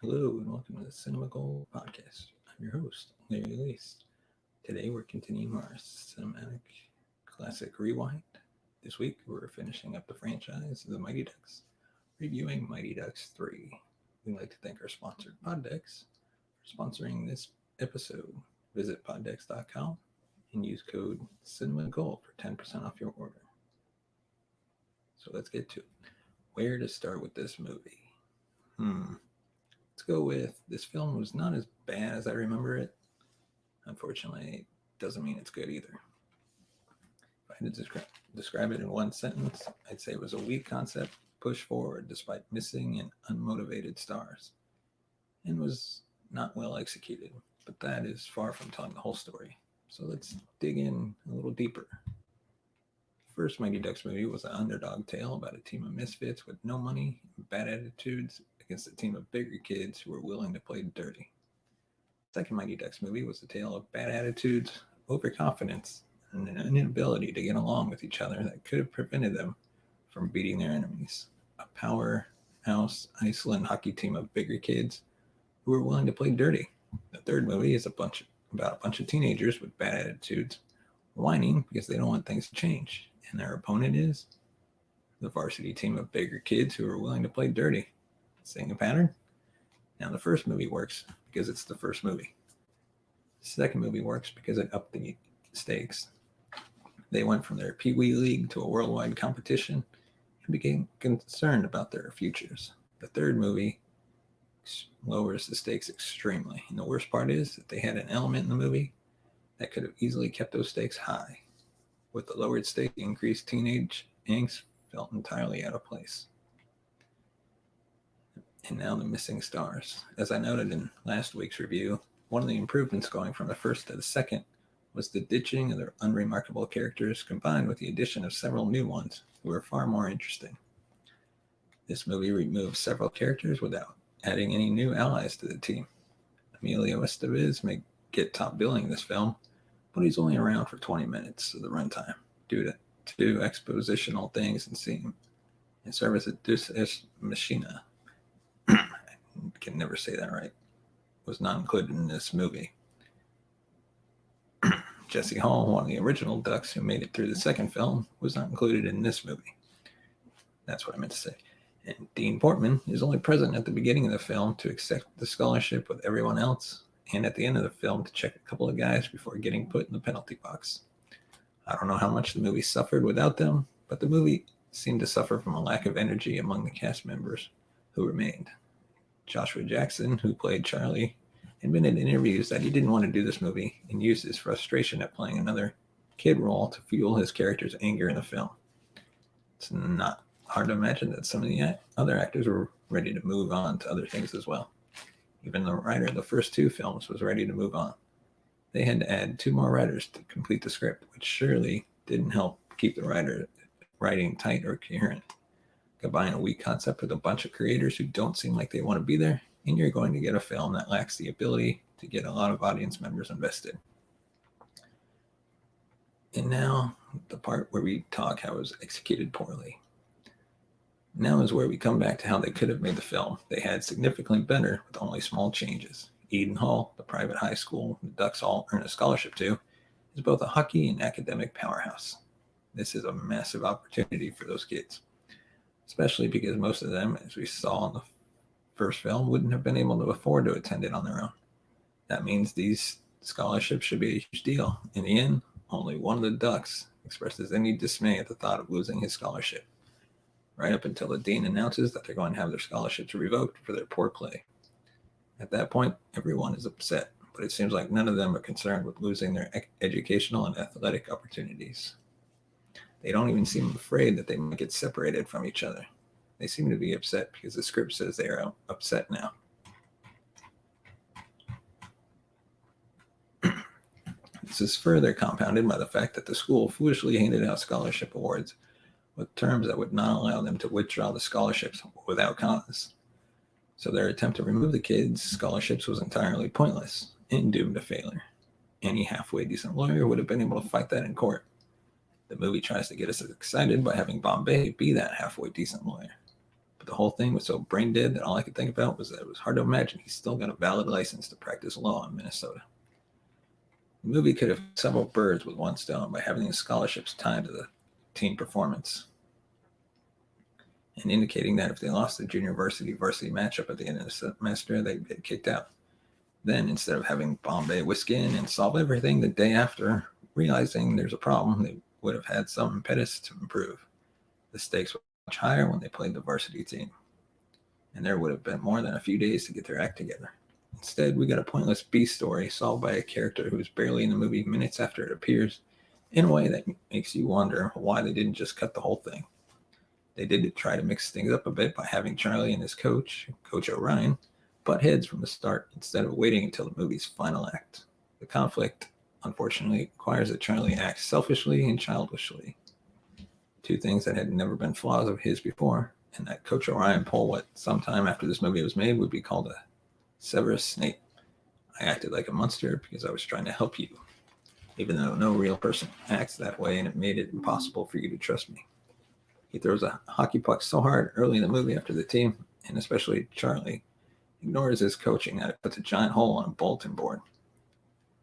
Hello and welcome to the Cinema Gold Podcast. I'm your host, Larry Lease. Today we're continuing our cinematic classic rewind. This week we're finishing up the franchise of the Mighty Ducks, reviewing Mighty Ducks 3. We'd like to thank our sponsor, Poddex, for sponsoring this episode. Visit poddex.com and use code CinemaGold for 10% off your order. So let's get to it. Where to start with this movie? Let's go with this film was not as bad as I remember it. Unfortunately, it doesn't mean it's good either. If I had to describe it in one sentence, I'd say it was a weak concept pushed forward despite missing and unmotivated stars, and was not well executed. But that is far from telling the whole story. So let's dig in a little deeper. The first Mighty Ducks movie was an underdog tale about a team of misfits with no money and bad attitudes against a team of bigger kids who were willing to play dirty. The second Mighty Ducks movie was a tale of bad attitudes, overconfidence, and an inability to get along with each other that could have prevented them from beating their enemies. A powerhouse Iceland hockey team of bigger kids who were willing to play dirty. The third movie is about a bunch of teenagers with bad attitudes, whining because they don't want things to change, and their opponent is the varsity team of bigger kids who are willing to play dirty. Seeing a pattern? Now, the first movie works because it's the first movie. The second movie works because it upped the stakes. They went from their Pee Wee League to a worldwide competition and became concerned about their futures. The third movie lowers the stakes extremely. And the worst part is that they had an element in the movie that could have easily kept those stakes high. With the lowered stakes, the increased teenage angst felt entirely out of place. And now the missing stars. As I noted in last week's review, one of the improvements going from the first to the second was the ditching of their unremarkable characters combined with the addition of several new ones who were far more interesting. This movie removed several characters without adding any new allies to the team. Emilio Estevez may get top billing in this film, but he's only around for 20 minutes of the runtime due to two expositional things and scene and serve as a deus ex machina. Can never say that right. Was not included in this movie. Jesse Hall, one of the original Ducks who made it through the second film, was not included in this movie. That's what I meant to say. And Dean Portman is only present at the beginning of the film to accept the scholarship with everyone else, and at the end of the film to check a couple of guys before getting put in the penalty box. I don't know how much the movie suffered without them, but the movie seemed to suffer from a lack of energy among the cast members who remained. Joshua Jackson, who played Charlie, admitted in interviews that he didn't want to do this movie and used his frustration at playing another kid role to fuel his character's anger in the film. It's not hard to imagine that some of the other actors were ready to move on to other things as well. Even the writer of the first two films was ready to move on. They had to add 2 more writers to complete the script, which surely didn't help keep the writing tight or coherent. Combine a weak concept with a bunch of creators who don't seem like they want to be there, and you're going to get a film that lacks the ability to get a lot of audience members invested. And now, the part where we talk how it was executed poorly. Now is where we come back to how they could have made the film. They had significantly better with only small changes. Eden Hall, the private high school the Ducks all earn a scholarship to, is both a hockey and academic powerhouse. This is a massive opportunity for those kids, especially because most of them, as we saw in the first film, wouldn't have been able to afford to attend it on their own. That means these scholarships should be a huge deal. In the end, only one of the Ducks expresses any dismay at the thought of losing his scholarship, right up until the dean announces that they're going to have their scholarships revoked for their poor play. At that point, everyone is upset, but it seems like none of them are concerned with losing their educational and athletic opportunities. They don't even seem afraid that they might get separated from each other. They seem to be upset because the script says they are upset now. This is further compounded by the fact that the school foolishly handed out scholarship awards with terms that would not allow them to withdraw the scholarships without cause. So their attempt to remove the kids' scholarships was entirely pointless and doomed to failure. Any halfway decent lawyer would have been able to fight that in court. The movie tries to get us excited by having Bombay be that halfway decent lawyer. But the whole thing was so brain dead that all I could think about was that it was hard to imagine he still got a valid license to practice law in Minnesota. The movie could have several birds with one stone by having the scholarships tied to the team performance and indicating that if they lost the junior varsity matchup at the end of the semester, they'd get kicked out. Then, instead of having Bombay whisk in and solve everything the day after, realizing there's a problem, they would have had some impetus to improve. The stakes were much higher when they played the varsity team, and there would have been more than a few days to get their act together. Instead, we got a pointless B story solved by a character who's barely in the movie minutes after it appears, in a way that makes you wonder why they didn't just cut the whole thing. They did try to mix things up a bit by having Charlie and his coach, Coach O'Ryan, butt heads from the start instead of waiting until the movie's final act. The conflict, unfortunately, requires that Charlie acts selfishly and childishly, two things that had never been flaws of his before, and that Coach O'Ryan pulled what sometime after this movie was made would be called a Severus Snape. I acted like a monster because I was trying to help you, even though no real person acts that way, and it made it impossible for you to trust me. He throws a hockey puck so hard early in the movie after the team, and especially Charlie, ignores his coaching that it puts a giant hole on a bulletin board.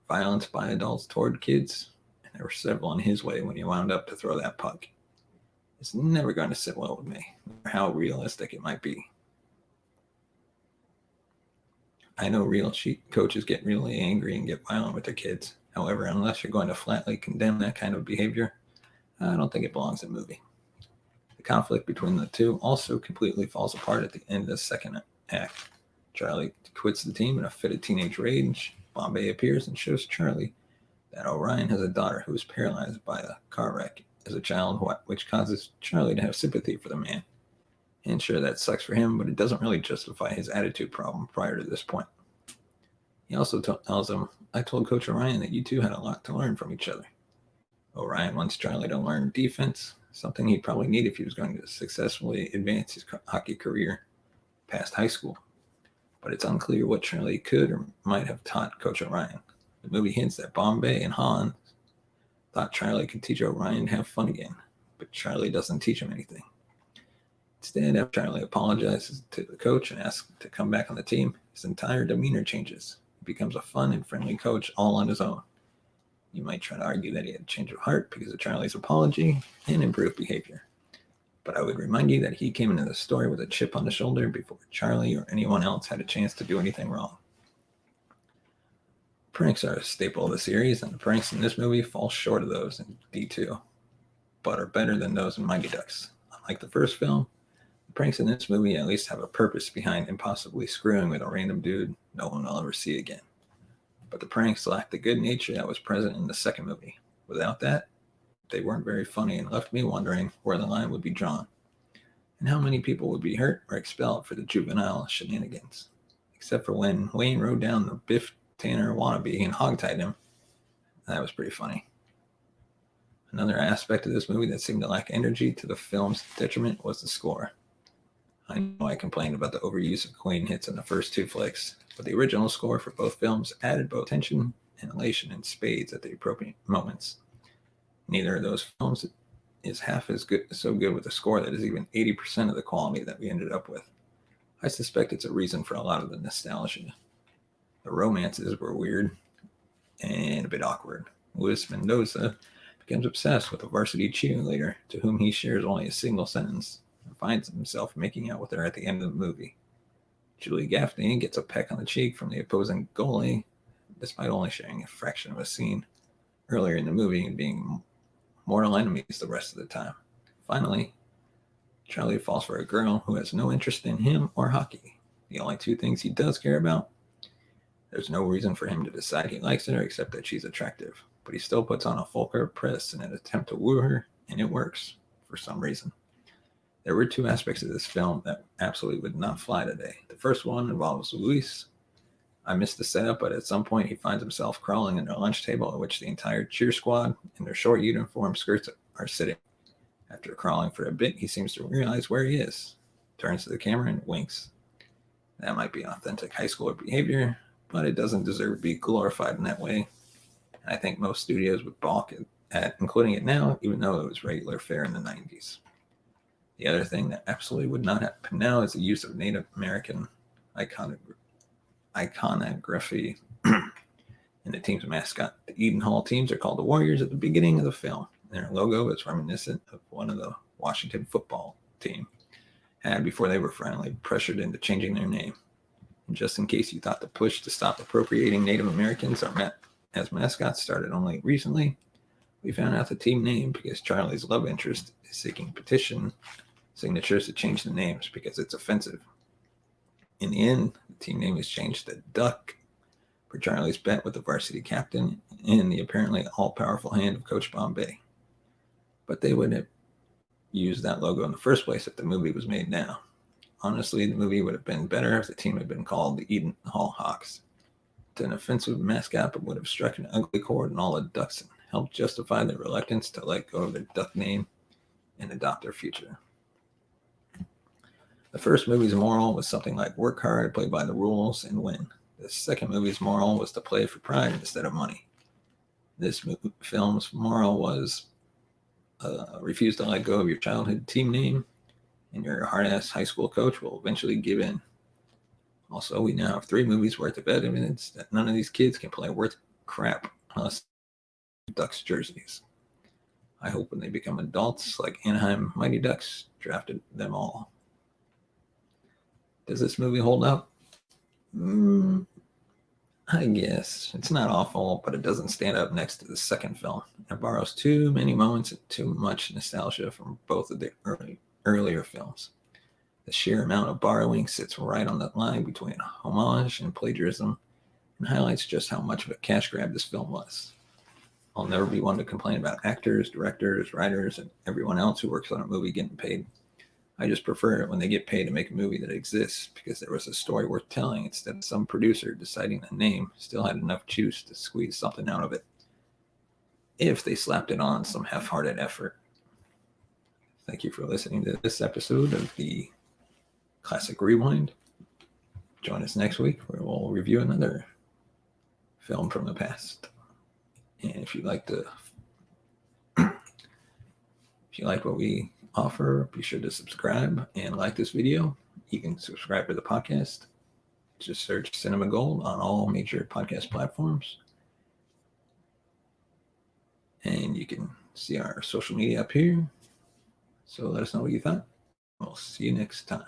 Violence by adults toward kids, and there were several in his way when he wound up to throw that puck. It's never going to sit well with me, no matter how realistic it might be. I know real coaches get really angry and get violent with their kids. However, unless you're going to flatly condemn that kind of behavior, I don't think it belongs in a movie. The conflict between the two also completely falls apart at the end of the second act. Charlie quits the team in a fit of teenage rage. Bombay appears and shows Charlie that Orion has a daughter who was paralyzed by a car wreck as a child, which causes Charlie to have sympathy for the man. And sure, that sucks for him, but it doesn't really justify his attitude problem prior to this point. He also tells him, I told Coach Orion that you two had a lot to learn from each other. Orion wants Charlie to learn defense, something he'd probably need if he was going to successfully advance his hockey career past high school. But it's unclear what Charlie could or might have taught Coach Orion. The movie hints that Bombay and Han thought Charlie could teach Orion to have fun again, but Charlie doesn't teach him anything. Instead, after Charlie apologizes to the coach and asks to come back on the team, his entire demeanor changes. He becomes a fun and friendly coach all on his own. You might try to argue that he had a change of heart because of Charlie's apology and improved behavior. But I would remind you that he came into the story with a chip on the shoulder before Charlie or anyone else had a chance to do anything wrong. Pranks are a staple of the series, and the pranks in this movie fall short of those in D2, but are better than those in Mighty Ducks. Unlike the first film, the pranks in this movie at least have a purpose behind impossibly screwing with a random dude no one will ever see again. But the pranks lack the good nature that was present in the second movie. Without that, they weren't very funny and left me wondering where the line would be drawn and how many people would be hurt or expelled for the juvenile shenanigans. Except for when Wayne rode down the Biff Tanner wannabe and hogtied him. That was pretty funny. Another aspect of this movie that seemed to lack energy to the film's detriment was the score. I know I complained about the overuse of Queen hits in the first two flicks, but the original score for both films added both tension and elation in spades at the appropriate moments. Neither of those films is half as good, so good with a score that is even 80% of the quality that we ended up with. I suspect it's a reason for a lot of the nostalgia. The romances were weird and a bit awkward. Luis Mendoza becomes obsessed with a varsity cheerleader to whom he shares only a single sentence and finds himself making out with her at the end of the movie. Julie Gaffney gets a peck on the cheek from the opposing goalie, despite only sharing a fraction of a scene earlier in the movie and being mortal enemies the rest of the time. Finally, Charlie falls for a girl who has no interest in him or hockey. The only two things he does care about. There's no reason for him to decide he likes her except that she's attractive, but he still puts on a full court press in an attempt to woo her, and it works for some reason. There were two aspects of this film that absolutely would not fly today. The first one involves Luis. I missed the setup, but at some point he finds himself crawling under a lunch table at which the entire cheer squad in their short uniform skirts are sitting. After crawling for a bit, he seems to realize where he is, turns to the camera and winks. That might be authentic high schooler behavior, but it doesn't deserve to be glorified in that way. And I think most studios would balk at including it now, even though it was regular fare in the 90s. The other thing that absolutely would not happen now is the use of Native American iconography in the team's mascot. The Eden Hall teams are called the Warriors at the beginning of the film. Their logo is reminiscent of one of the Washington football team had before they were finally pressured into changing their name. And just in case you thought the push to stop appropriating Native Americans as mascots started only recently, we found out the team name because Charlie's love interest is seeking petition signatures to change the names because it's offensive. In the end, the team name is changed to Duck for Charlie's bet with the varsity captain and the apparently all-powerful hand of Coach Bombay. But they wouldn't have used that logo in the first place if the movie was made now. Honestly, the movie would have been better if the team had been called the Eden Hall Hawks. It's an offensive mascot, but would have struck an ugly chord in all the Ducks and helped justify their reluctance to let go of their Duck name and adopt their future. The first movie's moral was something like work hard, play by the rules, and win. The second movie's moral was to play for pride instead of money. This film's moral was refuse to let go of your childhood team name, and your hard-ass high school coach will eventually give in. Also, we now have 3 movies worth of evidence that none of these kids can play worth crap unless Ducks jerseys. I hope when they become adults, like Anaheim Mighty Ducks, drafted them all. Does this movie hold up? I guess. It's not awful, but it doesn't stand up next to the second film. It borrows too many moments and too much nostalgia from both of the earlier films. The sheer amount of borrowing sits right on that line between homage and plagiarism and highlights just how much of a cash grab this film was. I'll never be one to complain about actors, directors, writers, and everyone else who works on a movie getting paid. I just prefer it when they get paid to make a movie that exists because there was a story worth telling instead of some producer deciding the name still had enough juice to squeeze something out of it, if they slapped it on some half-hearted effort. Thank you for listening to this episode of the Classic Rewind. Join us next week where we'll review another film from the past. And if you like what we offer, be sure to subscribe and like this video. You can subscribe to the podcast. Just search Cinema Gold on all major podcast platforms. And you can see our social media up here. So let us know what you thought. We'll see you next time.